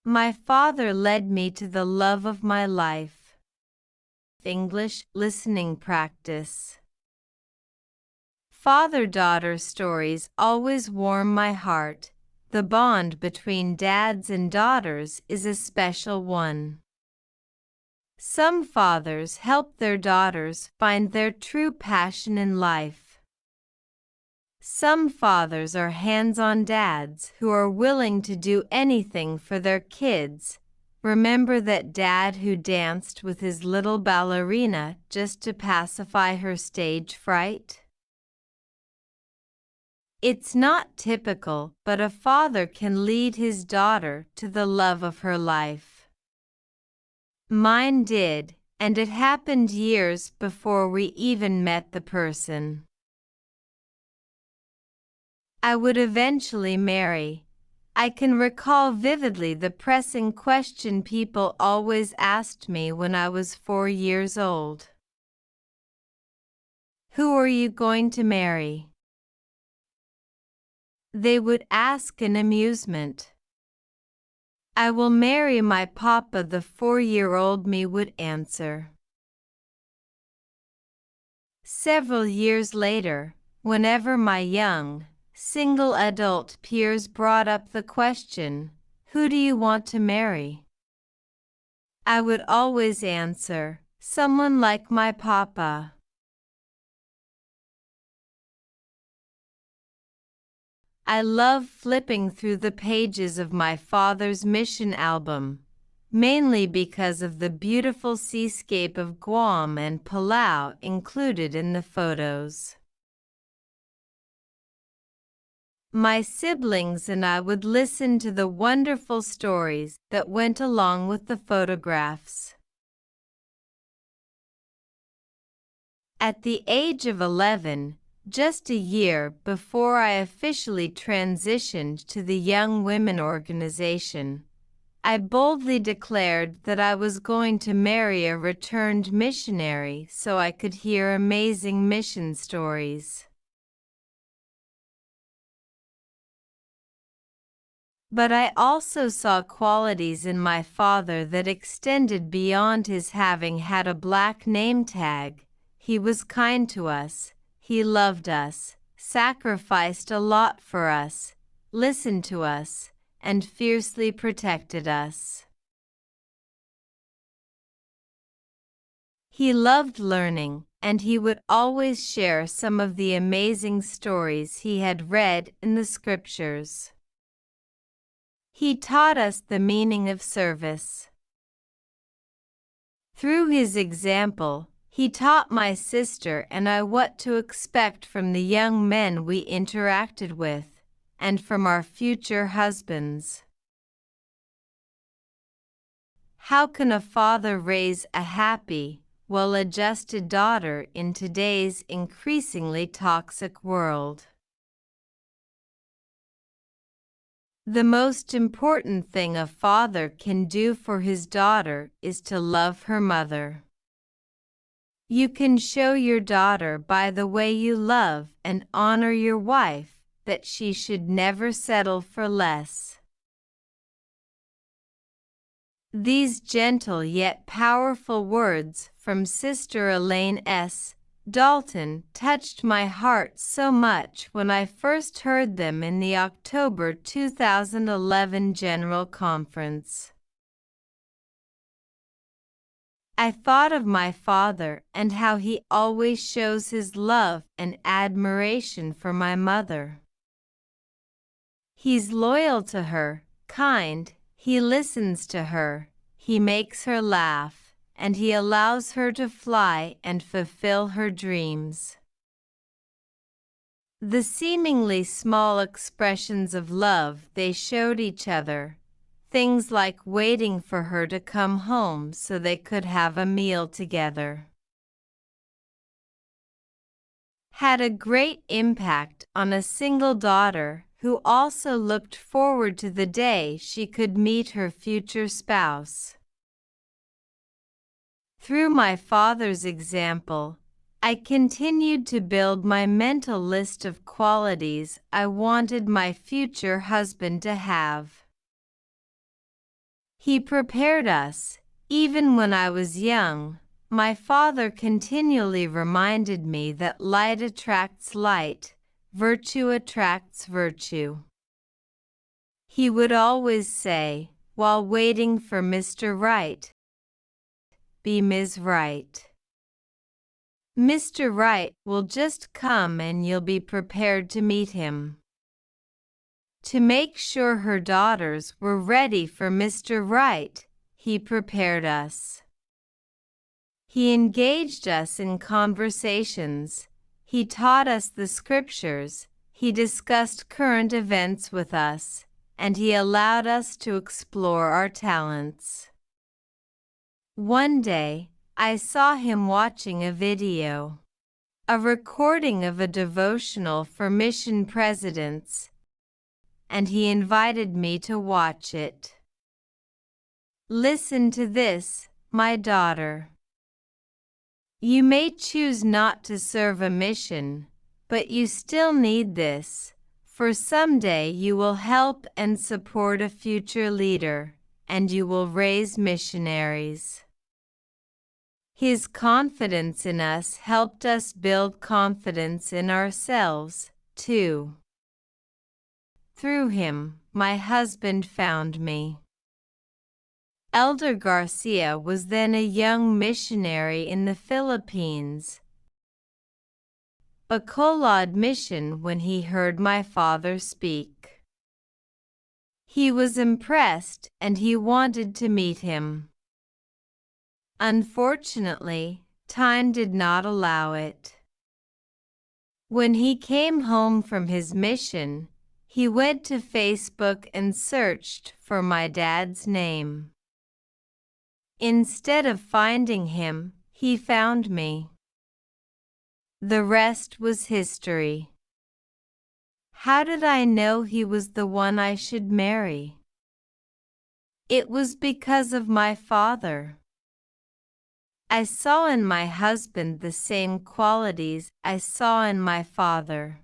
My father led me to the love of my life. English listening practice. Father-daughter stories always warm my heart. The bond between dads and daughters is a special one. Some fathers help their daughters find their true passion in life. Some fathers are hands-on dads who are willing to do anything for their kids. Remember that dad who danced with his little ballerina just to pacify her stage fright? It's not typical, but a father can lead his daughter to the love of her life. Mine did, and it happened years before we even met the person I would eventually marry. I can recall vividly the pressing question people always asked me when I was 4 years old. Who are you going to marry? They would ask in amusement. I will marry my papa, the 4-year-old me would answer. Several years later, whenever my young, single adult peers brought up the question, who do you want to marry? I would always answer, someone like my papa. I love flipping through the pages of my father's mission album, mainly because of the beautiful seascape of Guam and Palau included in the photos. My siblings and I would listen to the wonderful stories that went along with the photographs. At the age of 11, just a year before I officially transitioned to the Young Women organization, I boldly declared that I was going to marry a returned missionary so I could hear amazing mission stories. But I also saw qualities in my father that extended beyond his having had a black name tag. He was kind to us, he loved us, sacrificed a lot for us, listened to us, and fiercely protected us. He loved learning, and he would always share some of the amazing stories he had read in the scriptures. He taught us the meaning of service. Through his example, he taught my sister and I what to expect from the young men we interacted with, and from our future husbands. How can a father raise a happy, well-adjusted daughter in today's increasingly toxic world? The most important thing a father can do for his daughter is to love her mother. You can show your daughter by the way you love and honor your wife that she should never settle for less. These gentle yet powerful words from Sister Elaine S. Dalton touched my heart so much when I first heard them in the October 2011 General Conference. I thought of my father and how he always shows his love and admiration for my mother. He's loyal to her, kind, he listens to her, he makes her laugh, and he allows her to fly and fulfill her dreams. The seemingly small expressions of love they showed each other, things like waiting for her to come home so they could have a meal together, had a great impact on a single daughter who also looked forward to the day she could meet her future spouse. Through my father's example, I continued to build my mental list of qualities I wanted my future husband to have. He prepared us. Even when I was young, my father continually reminded me that light attracts light, virtue attracts virtue. He would always say, while waiting for Mr. Right, be Ms. Right. Mr. Right will just come and you'll be prepared to meet him. To make sure her daughters were ready for Mr. Right, he prepared us. He engaged us in conversations. He taught us the scriptures. He discussed current events with us, and he allowed us to explore our talents. One day, I saw him watching a video, a recording of a devotional for mission presidents, and he invited me to watch it. Listen to this, my daughter. You may choose not to serve a mission, but you still need this, for someday you will help and support a future leader, and you will raise missionaries. His confidence in us helped us build confidence in ourselves, too. Through him, my husband found me. Elder Garcia was then a young missionary in the Philippines, Bacolod Mission, when he heard my father speak. He was impressed and he wanted to meet him. Unfortunately, time did not allow it. When he came home from his mission, he went to Facebook and searched for my dad's name. Instead of finding him, he found me. The rest was history. How did I know he was the one I should marry? It was because of my father. I saw in my husband the same qualities I saw in my father.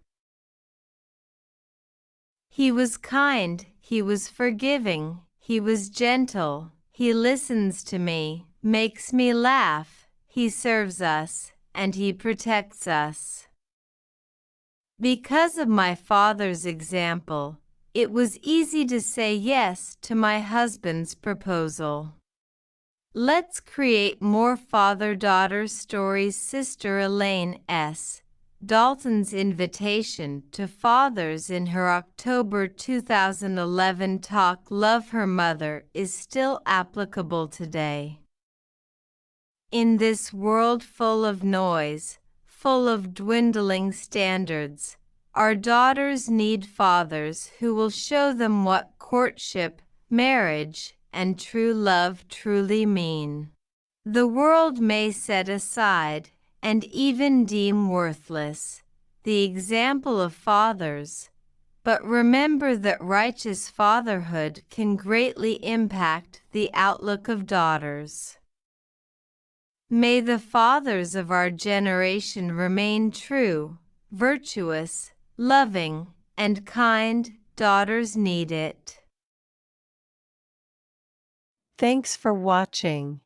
He was kind, he was forgiving, he was gentle, he listens to me, makes me laugh, he serves us, and he protects us. Because of my father's example, it was easy to say yes to my husband's proposal. Let's create more father-daughter stories. Sister Elaine S. Dalton's invitation to fathers in her October 2011 talk Love Her Mother is still applicable today. In this world full of noise, full of dwindling standards, our daughters need fathers who will show them what courtship, marriage, and true love truly mean. The world may set aside, and even deem worthless, the example of fathers, but remember that righteous fatherhood can greatly impact the outlook of daughters. May the fathers of our generation remain true, virtuous, loving, and kind. Daughters need it. Thanks for watching.